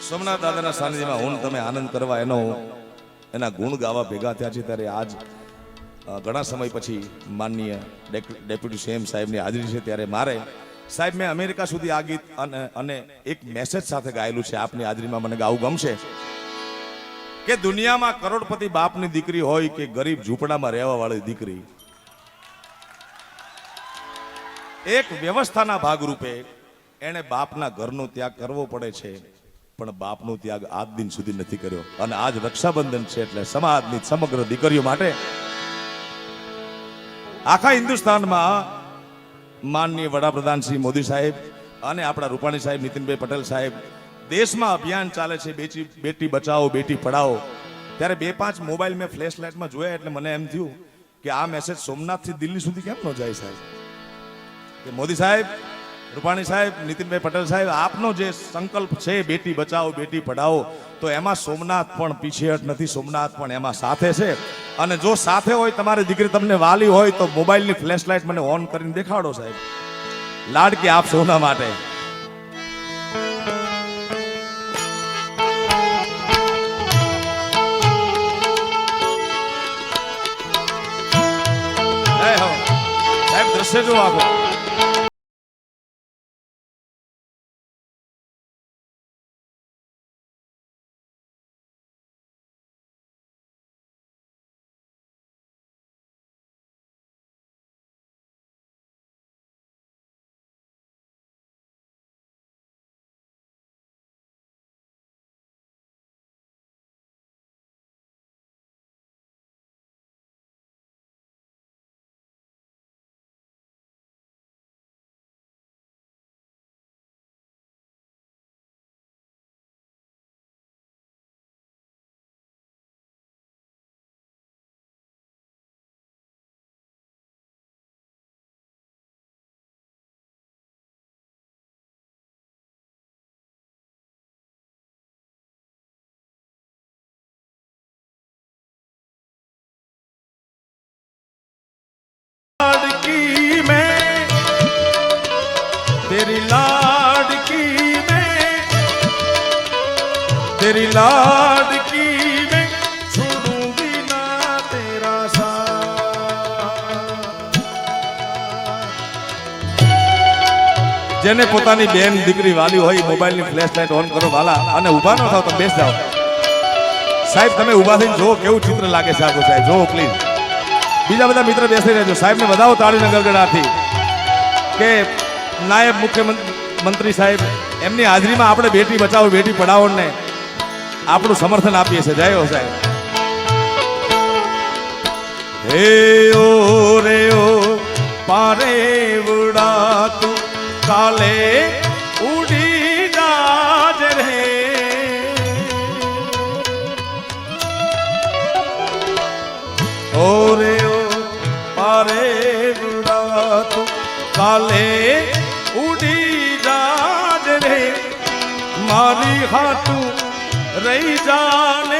સોમનાથ દાદાના સાનિધ્યમાં હું તમે આનંદ કરવા એના ગુણ ગાવા ભેગા થયા છે ત્યારે આજ ઘણા સમય પછી માનનીય ડેપ્યુટી સીએમ સાહેબની હાજરી છે ત્યારે મારે સાહેબ મેં અમેરિકા સુધી આ ગીત અને એક મેસેજ સાથે ગાયેલું છે આપની હાજરીમાં મને ગાવું ગમશે કે દુનિયામાં કરોડપતિ બાપની દીકરી હોય કે ગરીબ ઝૂંપડામાં રહેવા વાળી દીકરી, એક વ્યવસ્થાના ભાગરૂપે એને બાપના ઘરનો ત્યાગ કરવો પડે છે, પણ બાપનો ત્યાગ આજ દિન સુધી નથી કર્યો. અને આજ રક્ષાબંધન છે એટલે સમાજની સમગ્ર દીકરીઓ માટે આખા હિન્દુસ્તાનમાં માનનીય વડાપ્રધાન શ્રી મોદી સાહેબ અને આપણા રૂપાણી સાહેબ, નીતિનભાઈ પટેલ સાહેબ, દેશમાં અભિયાન ચાલે છે બેટી બચાવો બેટી પઢાઓ. ત્યારે 2-5 મોબાઈલ મેં ફ્લેશ લાઇટમાં જોયા એટલે મને એમ થયું કે આ મેસેજ સોમનાથથી દિલ્હી સુધી કેમ ન જાય સાહેબ, કે મોદી સાહેબ, રૂપાણી સાહેબ, નીતિનભાઈ પટેલ સાહેબ, આપનો જે સંકલ્પ છે બેટી બચાવો બેટી પઢાઓ, તો એમાં સોમનાથ પણ પીછેહટ નથી, સોમનાથ પણ એમાં સાથે છે. અને જો સાથે હોય તમારી દીકરી તમને વાલી હોય તો મોબાઈલની ફ્લેશ લાઇટ મને ઓન કરીને દેખાડો સાહેબ, લાડકી આપ સૌના માટે. સાહેબ દ્રશ્ય જો આપો. तेरी लाडकी मैं छोड़ूंगी ना तेरा साथ. જેને પોતાની બેન દીકરી વાલી હોય મોબાઈલની ફ્લેશ લાઇટ ઓન કરો વાલા, અને ઊભા ન થાવ, તમે બેસ જાઓ સાહેબ. તમે ઊભા થઈને જો કેવું ચિત્ર લાગે છે આખું સાહેબ, જો પ્લીઝ. બીજા બધા મિત્ર બેસી રહેજો. સાહેબને વધાવો તાળીના ગડગડાથી કે નાયબ મુખ્યમંત્રી સાહેબ એમની હાજરીમાં આપણે બેટી બચાવો બેટી પઢાઓ ને આપણું સમર્થન આપીએ છીએ. જય હો સાહેબ. હે ઓ રે ઓ પારે ઉડા તું કાલે ઉડી જાજ રે, ઓ રે ઓ પારે ઉડા તું કાલે ઉડી જાજ રે, મારી હાથું રહી જાને.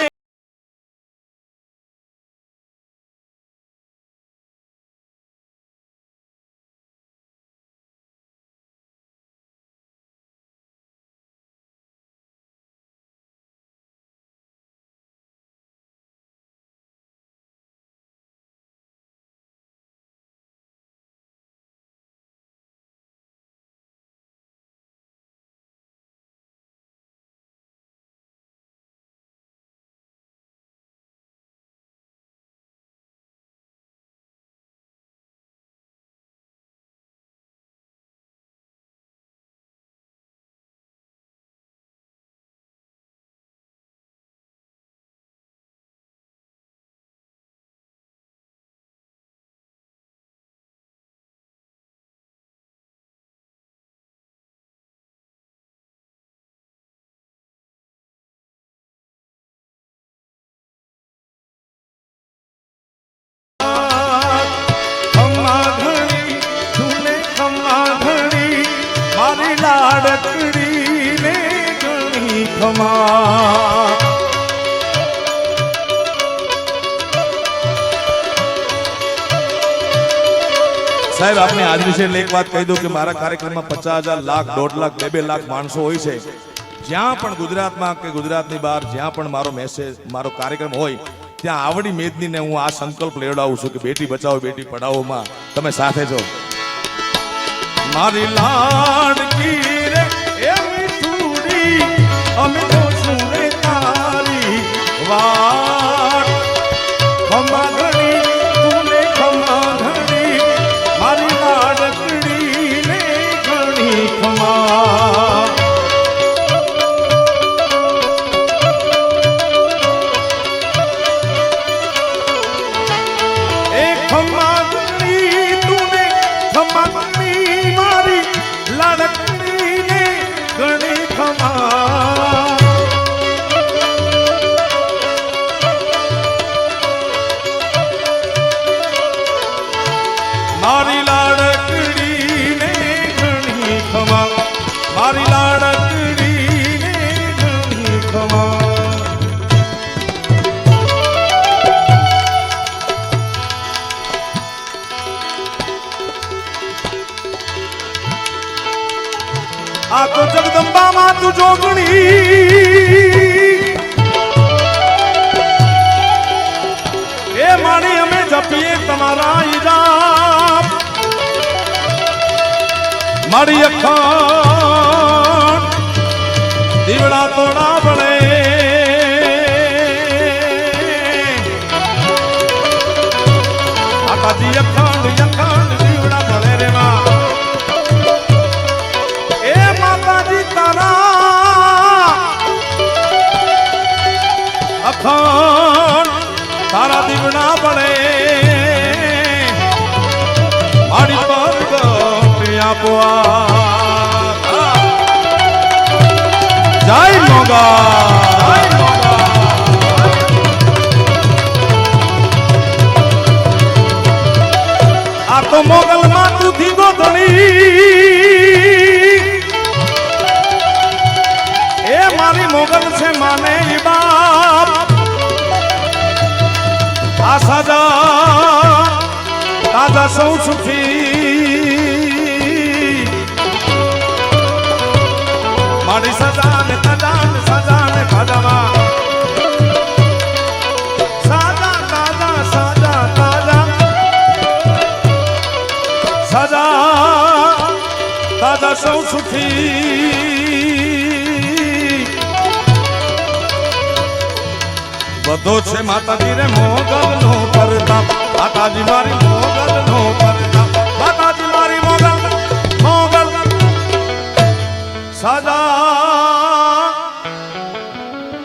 લાડકડી ને ઘણી ખમા. સાહેબ આપની હાજરી છે એટલે એક વાત કહી દઉં કે મારા કાર્યક્રમમાં 50,000 લાખ 1.5 લાખ 2 લાખ માણસો હોય છે, જ્યાં પણ ગુજરાતમાં કે ગુજરાતની બહાર જ્યાં પણ મારો મેસેજ મારો કાર્યક્રમ હોય ત્યાં આવડી મેદનીને હું આ સંકલ્પ લેવડાવું છું કે બેટી બચાવો બેટી પઢાઓમાં તમે સાથે છો. મારી લાડકી રે એ મીઠુડી અમે તો શું રે તારી વાત ખમા ઘણી તુને ખમા ઘણી મારી લાડકડી ને ઘણી ખમા. એ ખમા ઘણી તુને ખમા ઘણી મારી લાડકડી ને ઘણી ખમા. મારી લાડકડી ને ઘણી ખમા મારી લાડકડી ને ઘણી ખમા. આ તો જગદંબા માં તું જોગણી એ માણી અમે જપીએ તમારા ઈજાબ મારી અખાણ દીવડા તોડા પડે આકાજી અખાંડ દીવડા પડે રે માં એ માતાજી તારા અખાંડ તારા દીવડા પડે મારી પર જય મોગા આ તો મોગલ માં તું થી ગોધણી એ મારી મોગલ છે માને બાપ આ સાજા તાજા સૌ સુખી મારી સજા ને ખાજામાં સાજા તાજા સૌ સુખી બધો છે માતાજી રે મોગલ નો પરતાપ માતાજી મારી મોગલ નો પરતાપ માતાજી મારી મોગલ સાજા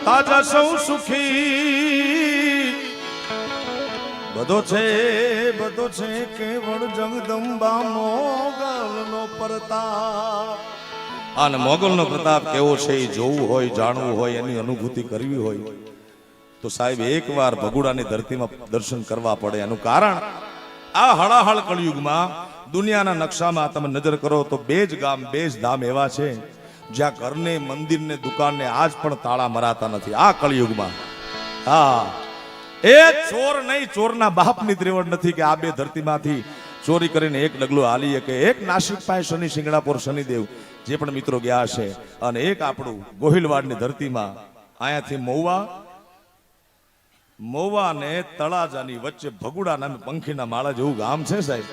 તાજા સૌ સુખી બધો છે કેવળ જગદંબા મોગલનો પ્રતાપ. અને મોગલનો પ્રતાપ કેવો છે એ જોવું હોય જાણવું હોય એની અનુભૂતિ કરવી હોય તો સાહેબ એકવાર ભગુડાની ધરતીમાં દર્શન કરવા પડે. એનું કારણ આ હળાહળ કળયુગમાં દુનિયાના નકશામાં તમે નજર કરો તો બે જ ગામ બે જ ધામ એવા છે જ્યાં ઘરને મંદિરને દુકાનને આજ પણ તાળા મરાતા નથી આ કળયુગમાં. હા એ ચોર નહીં ચોરના બાપની ત્રેવડ નથી કે આ બે ધરતીમાંથી ચોરી કરીને એક ડગલું હાલી કે એક નાસિક પાસે શનિ સિંગડાપુર શનિદેવ જે પણ મિત્રો ગયા છે અને એક આપણું ગોહિલવાડની ધરતીમાં અહીંયાથી મહુવા ને તળાજાની વચ્ચે ભગુડા નામે પંખીના માળા જેવું ગામ છે સાહેબ.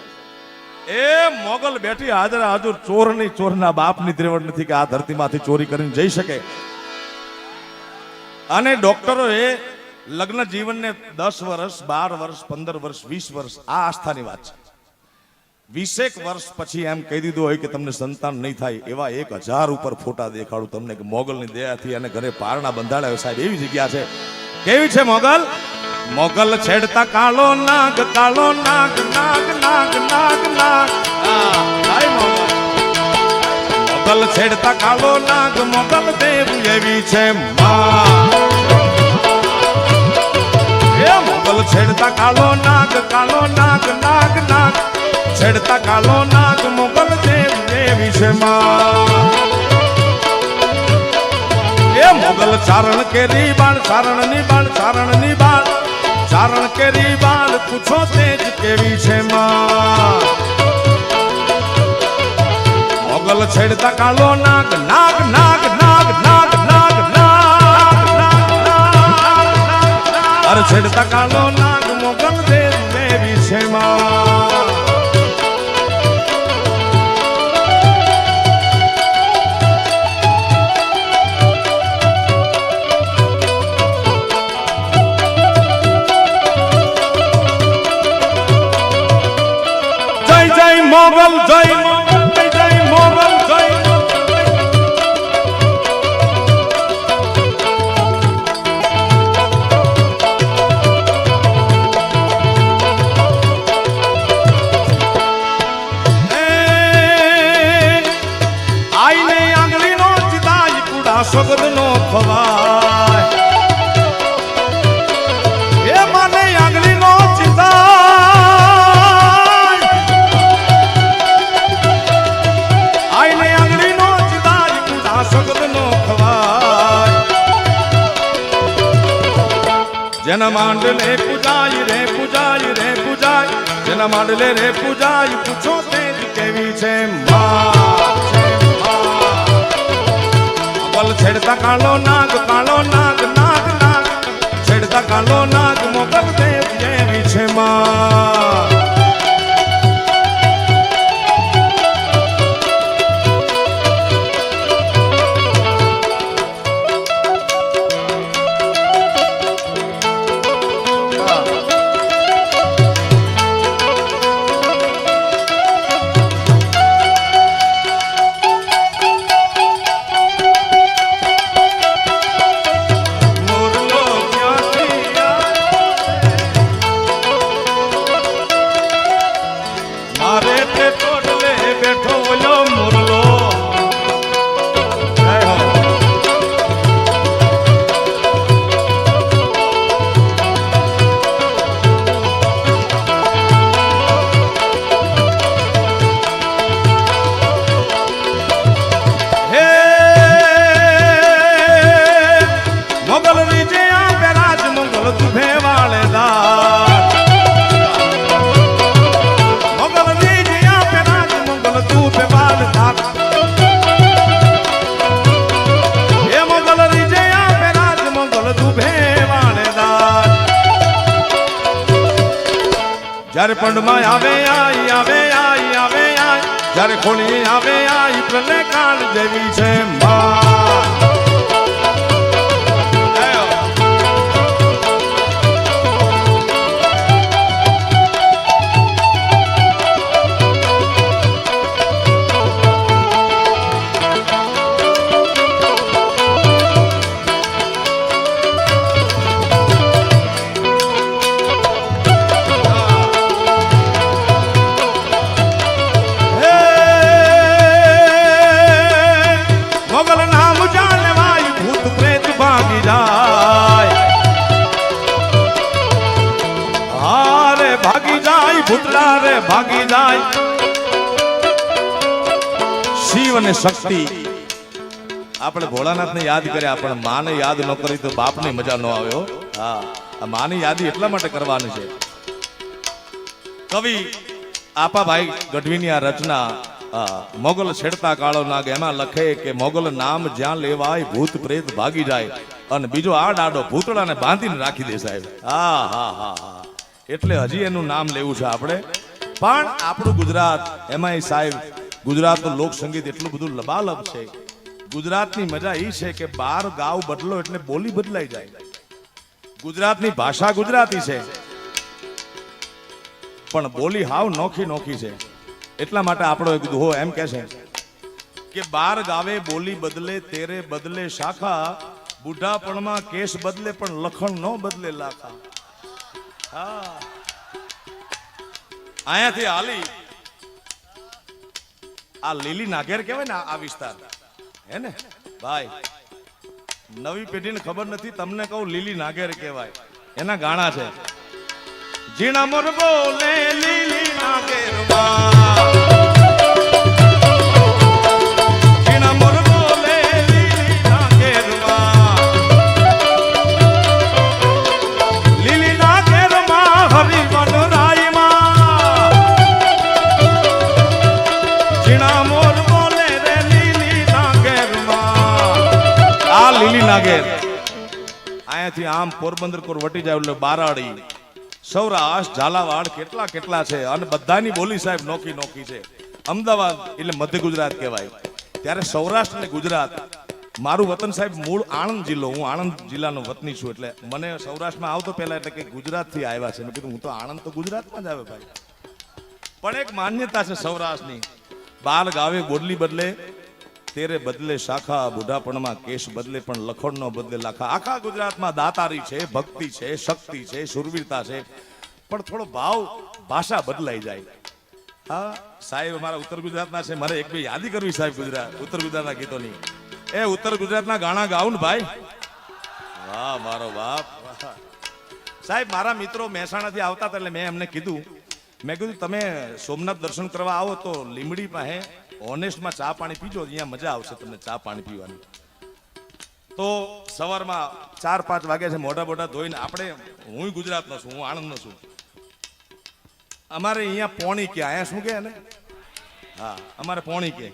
એ મોગલ બેઠી હાજર હાજર ચોરની ચોરના બાપની ત્રેવડ નથી કે આ ધરતીમાંથી ચોરી કરીને જઈ શકે. અને ડોક્ટરો એ લગ્ન જીવનને 10 વર્ષ 12 વર્ષ 15 વર્ષ 20 વર્ષ આ આસ્થાની વાત છે. 20 વર્ષ પછી એમ કહી દીધું હોય કે તમને સંતાન નહીં થાય એવા 1000 ઉપર ફોટા દેખાડું તમને કે મોગલની દયાથી અને ઘરે પારણા બંધાડ્યા સાહેબ એવી જગ્યા છે. કેવી છે મોગલ? મોગલ છેડતા કાળો નાગ નાગ નાગ નાગ નાગ મોગલ છેડતા કાળો નાગ મોગલ દેવ એવી છે મોગલ છેડતા કાળો નાગ નાગ નાગ છેડતા કાળો નાગ મોગલ દેવ એવી છે એ મોગલ ચારણ કેરી બાણ ચારણની બાણ ચારણની બાણ ચારણ કેરી બાણ પૂછો તેજ કેવી છે મોગલ છેડતા કાળો નાગ નાગ નાગ નાગ નાગ છેડતા કાળો નાગ મોગલ દેવ દેવી છે માં મોગલ જય મોગલ જય મોગલ જય આઈને આંગળી નો ચિતાય કુડા સગદ નો ખવાય એ માને આંગળી નો જેના માંડલે પૂજાય રે પૂજાય રે પૂજાય જેના માંડલે રે પૂજાય પૂછો તે કેવી છે મોગલ છેડતા કાળો નાગ નાગ નાગ છેડતા કાળો નાગ મોગલ દેવ જેવી છે માં જ્યારે પંડમાં આવે આઈ આવે આઈ આવે આઈ જ્યારે ખોલી આવે આઈ પ્રલય કાળ જેવી છે ભૂતલા રે ભાગી જાય શિવ અને શક્તિ આપણે ભોળાનાથ ને યાદ કર્યા પણ માને યાદ ન કરી તો બાપને મજા ન આવ્યો હા માની યાદી એટલા માટે કરવાની છે કવિ આપાભાઈ ગઢવીની આ રચના મોગલ છેડતા કાળો નાગ એમાં લખે કે મોગલ નામ જ્યાં લેવાય ભૂત પ્રેત ભાગી જાય અને બીજો આ ડાડો ભૂતળાને બાંધીને રાખી દે સાહેબ હા હા હા હા એટલે હજી એનું નામ લેવું છે આપણે પણ આપણું ગુજરાત એમાં સાહેબ ગુજરાતનું લોક સંગીત એટલું બધું લબાલબ છે ગુજરાતની મજા એ છે કે 12 ગાવ બદલો એટલે બોલી બદલાઈ જાય ગુજરાતની ભાષા ગુજરાતી છે પણ બોલી હાવ નોખી નોખી છે એટલા માટે આપણો એક દુહો એમ કહે છે કે 12 ગાવે બોલી બદલે તેરે બદલે શાખા બુઢાપણમાં કેસ બદલે પણ લખણ નો બદલે લાખા અહીંયાથી હાલી આ લીલી નાગેર કહેવાય ને આ વિસ્તાર હે ને ભાઈ નવી પેઢીને ખબર નથી તમને કહું લીલી નાગેર કહેવાય એના ગાણા છે જીણા મોર બોલે લીલી નાગેર અહીંયાથી આમ પોરબંદર કોર વટી જાય એટલે બારાડી, સૌરાષ્ટ્ર, ઝાલાવાડ કેટલા કેટલા છે અને બધાની બોલી સાહેબ નોખી નોખી છે. અમદાવાદ એટલે મધ્ય ગુજરાત કહેવાય. ત્યારે સૌરાષ્ટ્ર અને ગુજરાત, મારું વતન સાહેબ મૂળ આણંદ જિલ્લો, હું આણંદ જિલ્લાનો વતની છું. એટલે મને સૌરાષ્ટ્રમાં આવતો પહેલા એટલે કે ગુજરાતથી આવ્યા છે. મેં કીધું હું તો આણંદ તો ગુજરાતમાં જ આવે ભાઈ. પણ એક માન્યતા છે સૌરાષ્ટ્રની, બાલ ગાવે બોડલી બદલે, તેરે બદલે શાખા, બુઢાપણમાં કેશ બદલે પણ લખણ નો બદલે લાખા. આખા ગુજરાતમાં દાતારી છે, ભક્તિ છે, શક્તિ છે, શુરવીરતા છે, પણ થોડો ભાવ ભાષા બદલાઈ જાય. હા સાહેબ અમારા ઉત્તર ગુજરાતના છે, મારે એક બે યાદી કરવી સાહેબ ઉત્તર ગુજરાતના ગીતોની. એ ઉત્તર ગુજરાતના ગાણા ગાઉં ને ભાઈ, વાહ મારો બાપ. સાહેબ મારા મિત્રો મહેસાણાથી આવતા હતા એટલે મેં એમને કીધું, મેં કીધું તમે સોમનાથ દર્શન કરવા આવો તો લીમડી પાસે ઓનેસ્ટમાં ચા પાણી પીજો, અહીંયા મજા આવશે તમને ચા પાણી પીવાની. તો સવારમાં 4-5 વાગ્યા છે, મોઢા બોઢા ધોઈને આપણે, હું ગુજરાતનો છું, હું આણંદનો છું, અમારે અહીંયા પોણી કે, અહીંયા શું કે ને, હા અમારે પોણી કે.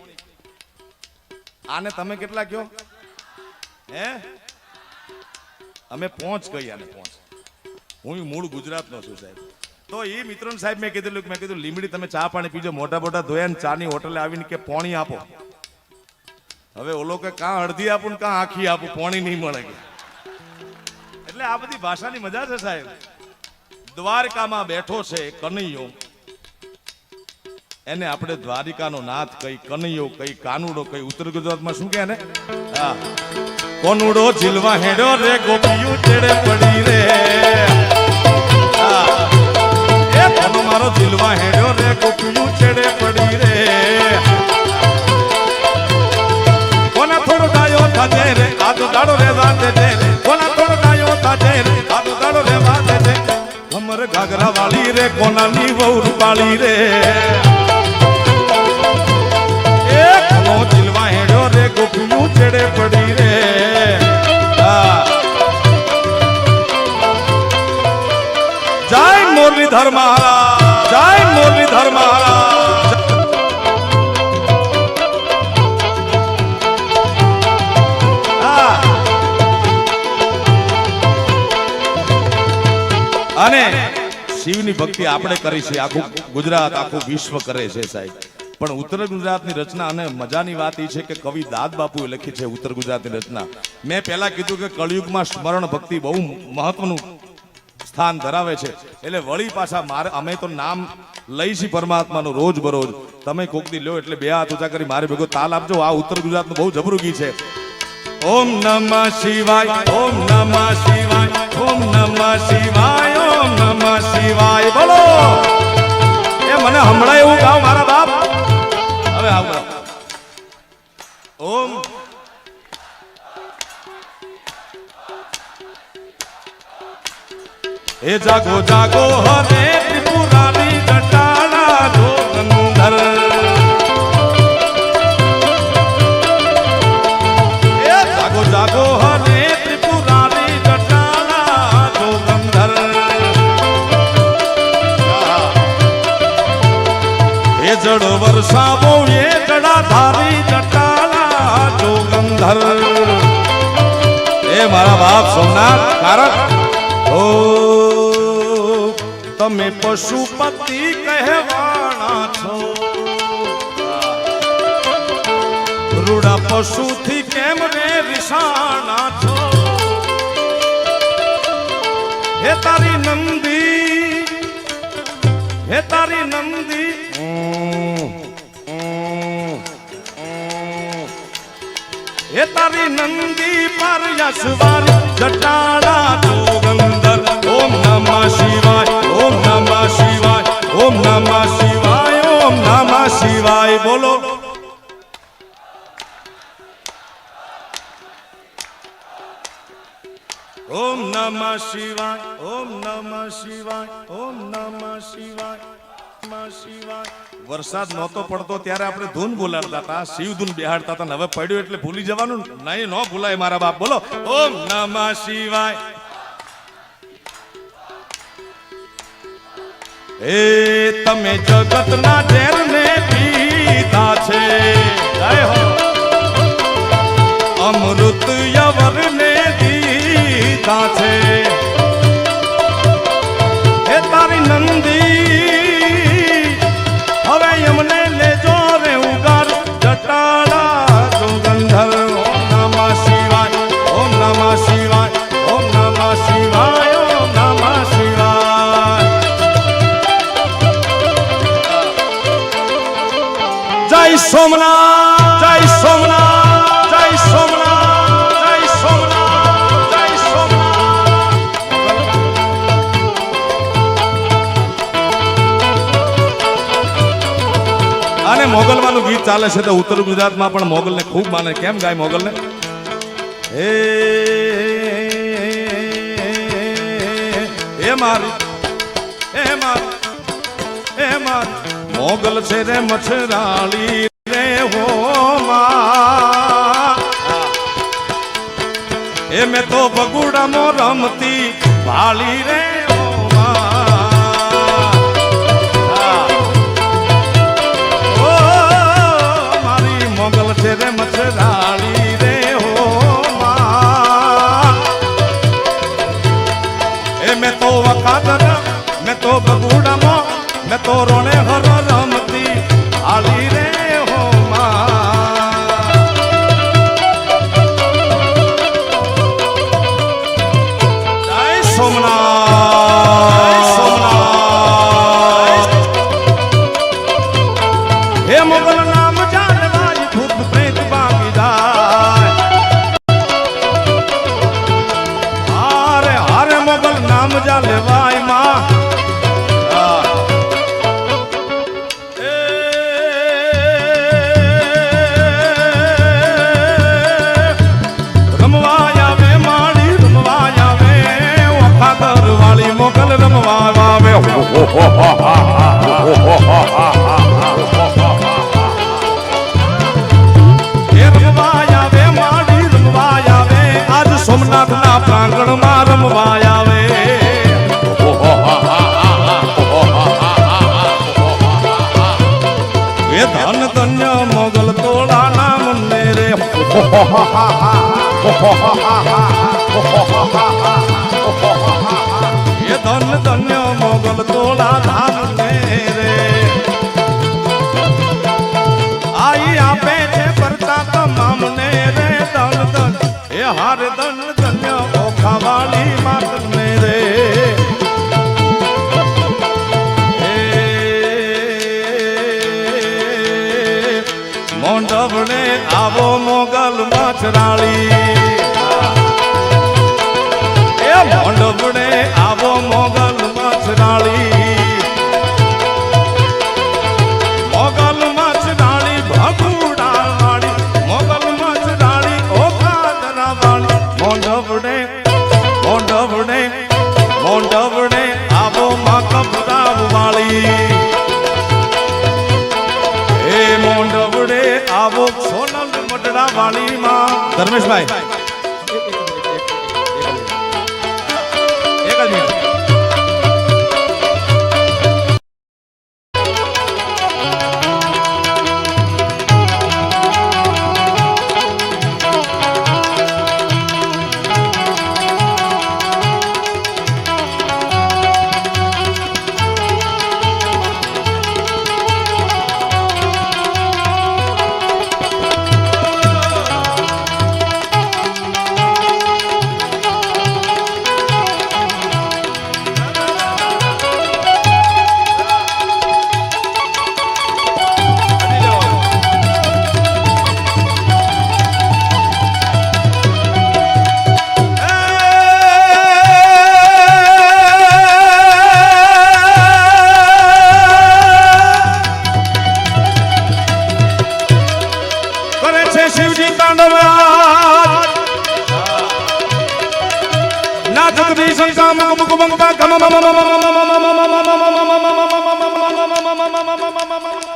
આને તમે કેટલા કયો? હે અમે પહોંચ કહીએ આને પહોંચ. હું મૂળ ગુજરાતનો છું સાહેબ. તો એ મિત્રોને સાહેબ મેં કીધું લીમડી તમે ચા પાણી પીજો, મોટા મોટા ધોયા ને ચાની હોટલે આવીને કે પોણી આપો. હવે ઓલો કે કાં અડધી આપું ને કાં આખી આપું, પોણી નહીં મળે કે. એટલે આ બધી ભાષાની મજા છે સાહેબ. દ્વારકામાં બેઠો છે કનૈયો, એને આપણે દ્વારિકાનો નાથ કઈ, કનૈયો કઈ, કાનુડો કઈ. ઉત્તર ગુજરાતમાં શું કે ને, હા કોનુડો ઝીલવા હેડ્યો રે, ગોપિયું ચેડે પડી રે. હા કોનો મારો ઝીલવા હેડ્યો રે, ગોપિયું ચેડે પડી રે. કોના થોડો ડાયો થાજે રે, આદો દાડો રે વાતે છે. કોના થોડો ડાયો થાજે રે, આદો દાડો રે વાતે છે. અમર ઘાઘરા વાળી રે, કોનાની વહુ રૂપાળી રે. એ કોનો ઝીલવા હેડ્યો રે, ગોપિયું ચેડે પડી રે. જય મુરલીધર મહારાજ, જય મુરલીધર મહારાજ. અને શિવની ભક્તિ આપણે કરી છે, આખું ગુજરાત આખું વિશ્વ કરે છે સાહેબ. પણ ઉત્તર ગુજરાતની રચના, અને મજાની વાત એ છે કે કવિ દાદ બાપુએ લખી છે ઉત્તર ગુજરાતની રચના. મેં પહેલા કીધું કે કળિયુગમાં સ્મરણ ભક્તિ બહુ મહત્વનું સ્થાન ધરાવે છે. એટલે વળી પાછા મારે, અમે તો નામ લઈશી પરમાત્માનું રોજ બરોજ. તમે કોક દી લ્યો એટલે બે હાથ ઊંચા કરી મારે ભેગો તાલ આપજો. આ ઉત્તર ગુજરાતનું બહુ જબરું ગીત છે. ઓમ નમઃ શિવાય, ઓમ નમઃ શિવાય, ઓમ નમઃ શિવાય, ઓમ નમઃ શિવાય. બોલો એ મને હમણાં એવું ગાવ મારા બાપ. હવે આવો ઓમ. એ જાગો જાગો હરે ત્રિપુરારી જટાળા જોગંધર. એ જાગો જાગો હરે ત્રિપુરારી જટાળા જોગંધર. એ જળ વર્ષાવો એ જડાધારી જટાળા જોગંધર. એ મારા બાપ સોમનાથ કારણ ઓ તમે પશુપતિ કહેવાના છો, રૂડા પશુથી કેમ રે રિસાણા છો. હે તારી નંદી, હે તારી નંદી, હે તારી નંદી પર યશવારી જટાળા જોગંધર. ઓમ નમઃ શિવાય, ઓમ નમઃ શિવાય, ઓમ નમઃ શિવાય, ઓમ નમઃ શિવાય. બોલો ઓમ નમઃ શિવાય, ઓમ નમઃ શિવાય, ઓમ નમઃ શિવાય, નમઃ શિવાય. વરસાદ નહોતો પડતો ત્યારે આપણે ધૂન બોલાડતા હતા, શિવ ધૂન બેહાડતા હતા. હવે પડ્યો એટલે ભૂલી જવાનું નહીં, ન ભૂલાય મારા બાપ. બોલો ઓમ નમઃ શિવાય. એ તમે જગતના ઝેરને પીધા છે, જય હો. અમૃત યવરને દીધા પિતા છે એ તારી નંદી હવે એમને લેજો રે ઉગાર જટાડા સુગંધર ઓમ નમઃ શિવાય ઓમ નમઃ શિવાય ઓમ નમઃ શિવાય ઓમ નમઃ શિવાય જય સોમનાથ જય સોમનાથ જય સોમનાથ જય સોમનાથ જય સોમનાથ અને મોગલવાનું ગીત ચાલે છે તો ઉત્તર ગુજરાતમાં પણ મોગલને ખૂબ માને કેમ ગાય મોગલને એ મારી મોગલ છે રે મછરાળી રે હો માં એ મેં તો બગુડામાં રમતી ભાળી રે હો માં ઓ મારી મોગલ છે રે મછરાળી રે હો માં એ મેં તો વખાત મેં તો બગુડામાં मैं तो रोने हर रमती आली रे हो जय सोमनाथ सोमनाथ हे मोगल नाम जान भाई भूत प्रेत बागी जाए हारे हारे मोगल नाम जाले भाई माँ મોગલ રમવા આવે રમવા આવે માડી રમવા આવે આજ સોમનાથના પ્રાંગણમાં રમવા આવે એ ધન ધન્ય મોગલ તોડાના મને રે ધન ધન્ય મોગલ તોલા ધામ ને રે આઈ આપે છે પરતા તમામ ને રે ધન ધન એ હાર ધન ધન્ય ઓખા વાળી માત ને રે મોંઢવણે આવો મોગલ મછરાળી મોંઢવણે આવો મોગલ મછરાળી મોગલ મછરાળી ભગુડા વાળી મોગલ મછરાળી ઓખાદરા વાળી મોંઢવણે મોંઢવણે મોંઢવણે આવો માકબરાવ વાળી એ મોંઢવણે આવો સોનલ મટડા વાળી માં ધર્મેશભાઈ શિવજી તાંડવ ના જગદીશ કામ મુખ મંગતા